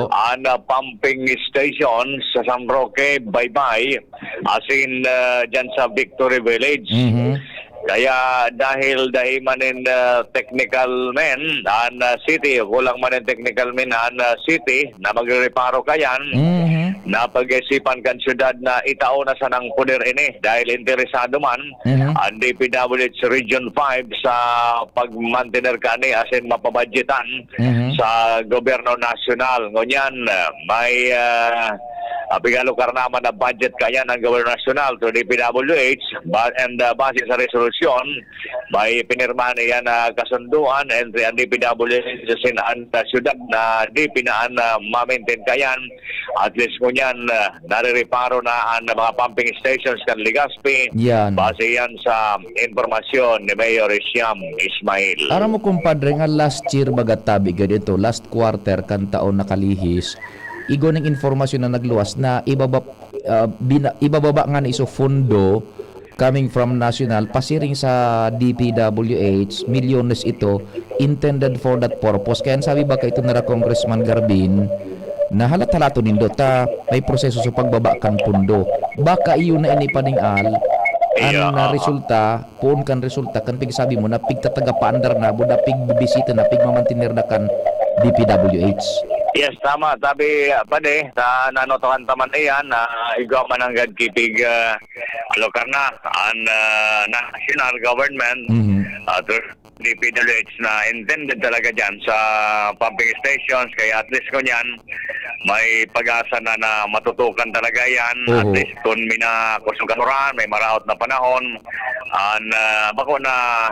ang pumping station sa San Roque, Baybay asin dyan sa Victory Village. Kaya dahil manin technical men an city, kulang manin technical men an city na magre-reparo kayan, na pag-isipan kan syudad na itao na sa nang puder ini dahil interesado man ang DPWH Region 5 sa pag-mantener kani asin mapabudgetan sa gobyerno nasyonal. Ngunyan may pigalukar naman na budget kaya ng gobyerno nasyonal to DPWH and base sa resolusyon may pinirmahan niya na kasunduan entre ang DPWH ang syudad na DP na ma-maintain kayan at least ngunyan narireparo na ang mga pumping stations kan Legazpi. Yan. Base yan sa informasyon ni Mayor Siam Ismail. Aram mo kumpadre nga last year bagatabi ganito, last quarter kan taon nakalihis, igo ng informasyon na nagluwas na ibababa nga na iso fundo coming from national pasiring sa DPWH, milyones ito intended for that purpose. Kaya sabi ba ito nara Congressman Garbin na halat-halato nindo ta may proseso sa pagbaba kang pundo. Baka iyo na ini paningal ang na resulta, puon kan resulta kan pigsabi mo na pigtataga paandar na buda pigbibisita na pigmamantiner na kan DPWH. Yes, tama. Tabi pade sa nanotokan taman iyan na igaw man ang kipig lokar na ang national government at DPWH na intended talaga dyan sa pumping stations. Kaya at least ko yan may pag-asa na matutukan talaga yan. At least kung kusugaturan, may maraot na panahon and bako na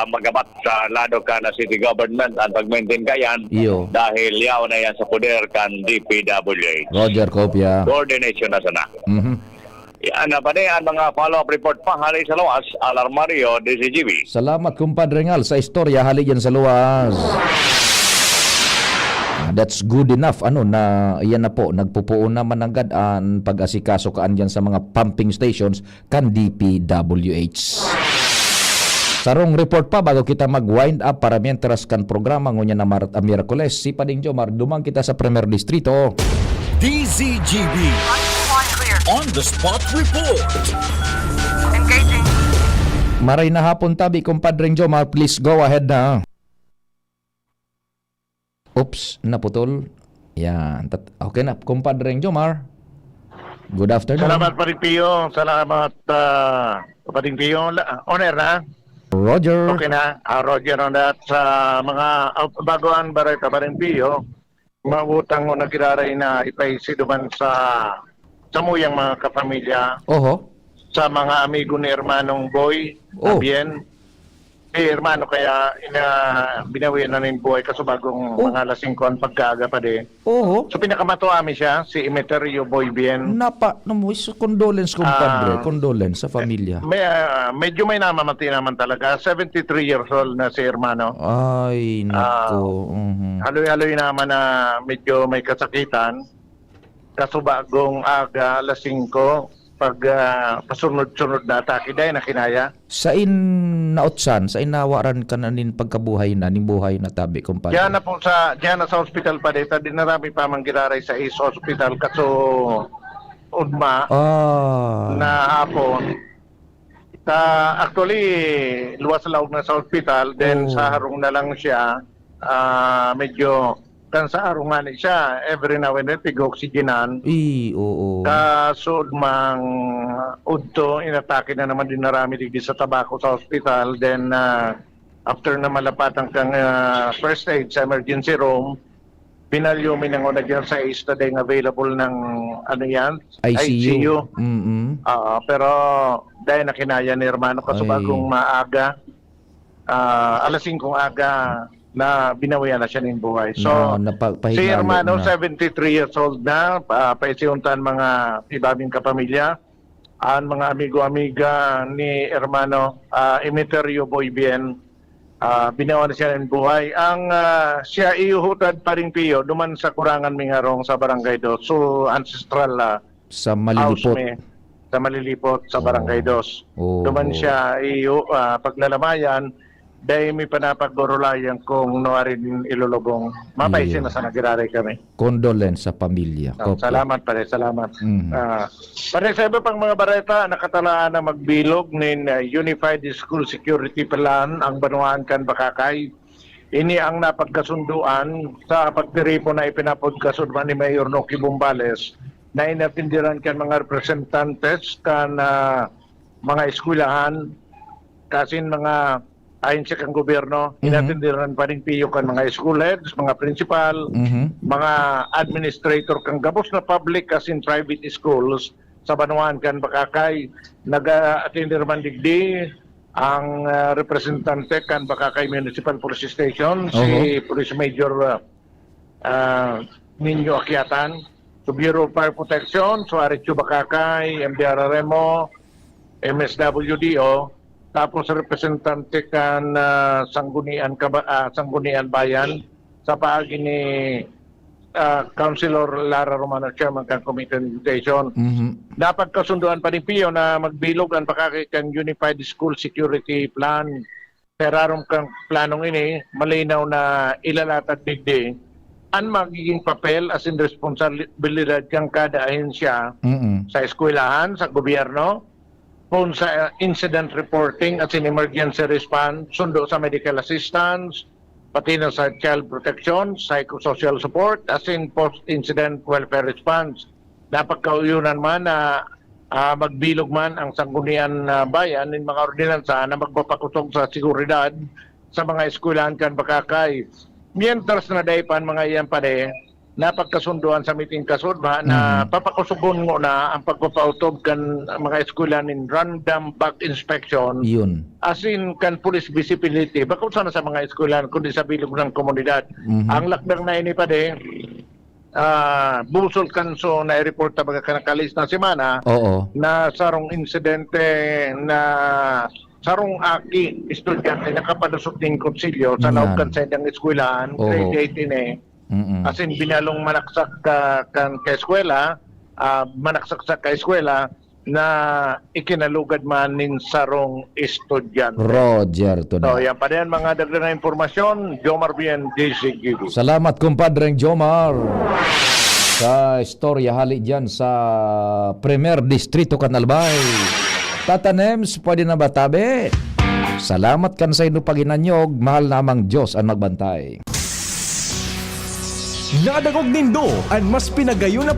magabat sa lado ka na city government at pag-maintain kayan dahil yaw na yan sa poder kan DPWH. Roger Copia. Coordination na sana. Yan na pa ang mga follow-up report pa hali sa luwas. Alarmario, DCGB. Salamat kumpadre ngal sa istorya hali dyan sa luwas. That's good enough na yan na po nagpupuon naman agad ang pag-asikaso kaan dyan sa mga pumping stations kan DPWH. Sarong report pa bago kita mag-wind up para mientras kan programa ngunya na Miracules si Pading Jomar dumang kita sa Premier Distrito. DZGB On the Spot Report. Engaging. Maray na hapon tabi kumpadring Jomar, please go ahead na. Oops, naputol. Yan. Okay na, kumpadring Jomar. Good afternoon. Salamat Paring Pio. Salamat Paring Pio. On air na? Roger. Okay na. Roger on that. Sa mga bagoan baray Paring Pio, mabutang mo nagkiraray na ipaisiduman sa muyang mga kapamilya. Sa mga amigo ni Hermanong Boy. Bien. Hermano kaya binawian na ng buhay kaso bagong mga lasing ko ang pagkaga pa din. So pinakamatuami siya, si Emeterio Boy Bien. Condolence kumpadre, condolence sa pamilya. Medyo may namamati naman talaga. 73 years old na si Hermano. Ay, nako. Haloy-haloy naman na medyo may kasakitan. Kaso bagong aga, alas 5, pag pasunod-sunod na atake dahil na kinaya. Sa nautsan, sa inawaran ka na nin pagkabuhay na, buhay na tabi, kumpadre. Diyan na sa hospital pa dito, dinarami pa mang giraray sa East Hospital, kaso udma na hapon. Actually, luwas laog na sa hospital, then sa harong na lang siya, medyo kan sa arungan siya every now and then pig-oxygenan. Kasod mang udto inatake na naman din narami digdi sa tabako sa hospital. Then after na malapatan kang first aid sa emergency room, pinalyumi nang una dyan sa ISTA dahil available ng ICU. Pero dahil na kinaya ni Hermano kaso bagong maaga, alas 5 aga na binawian na siya ng buhay. So, si Hermano, 73 years old na, paisiuntan mga ibabing kapamilya, ang mga amigo-amiga ni Hermano, Emeterio Boy Bien, binawian na siya ng buhay. Ang siya iuhutad Paring Pio, duman sa kurangan mingarong sa Barangay 2, so ancestral sa Malilipot. Sa Malilipot, sa Barangay 2. Duman siya paglalamayan, dahil may panapagborolayan kung nawarin ilulubong. Mapaisin na sa nagirari kami. Condolence sa pamilya. Salamat pare, salamat. Pare sa iba pang mga bareta, nakatalaan na magbilog ng Unified School Security Plan ang Banuan kan Bakakay. Ini ang napagkasunduan sa pagtiripo na ipinapodkasudman ni Mayor Noki Bumbales na inatindiran kan mga representantes kan mga eskwelahan kasin mga ayon sa kang gobyerno, inatindiran pa rin piyo kan mga school heads, mga principal, mga administrator kang gabos na public as in private schools sa Banuan kan Bakakay. Nag-attindir man digdi ang representante kan Bakakay Municipal Police Station, si Police Major Ninyo Akyatan, sa Bureau of Fire Protection, Suarez Bakakay, MDR Remo, MSWDO, tapos representante kan Sanggunian Bayan sa paagi ni Councilor Lara Romano, Chairman kan Committee on Education. Dapat kasunduan pa rin piyo na magbilog ang pagkakang Unified School Security Plan. Perarom kang planong ini, malinaw na ilalatag digdi ang magiging papel as in responsibilidad kang kada ahensya sa eskwelahan, sa gobyerno, kung sa incident reporting at in emergency response, sundo sa medical assistance, pati na sa child protection, psychosocial support, as in post-incident welfare response. Dapat kauyunan man na magbilog man ang Sanggunian Bayan ng mga ordinansa na magpapakusog sa seguridad sa mga eskwelahan kan Bakakay. Mientras na daypan mga iyan pare, napagkasunduan sa meeting kasudma na papakusugon mo na ang pagpapautob kan mga eskwelahan in random back inspection. Yun. As in kan police visibility, bakit sana sa mga eskwelahan kundi sa bilog ng komunidad. Ang lakdang na ini pare, busol kanso na i-report na baga kanakalis na semana na sarong insidente na sarong aki estudyante nakapadusok ng konsilyo sa loob kan sa inyong eskwelahan, grade 18 as in binalong manaksak kan kaeskwela, manaksak sa kaeskwela na ikinalugad man nin sarong estudyante. Roger to So yan pa rin mga dagdag na impormasyon. Jomar Bien, DCGB. Salamat kumpadreng Jomar sa istorya hali dyan sa Premier Distrito Canalbay. Tatanems, pwede na ba tabi? Salamat kan sa ino paginanyog, mahal namang Diyos ang magbantay. Nadagog nindo ang mas pinagayon na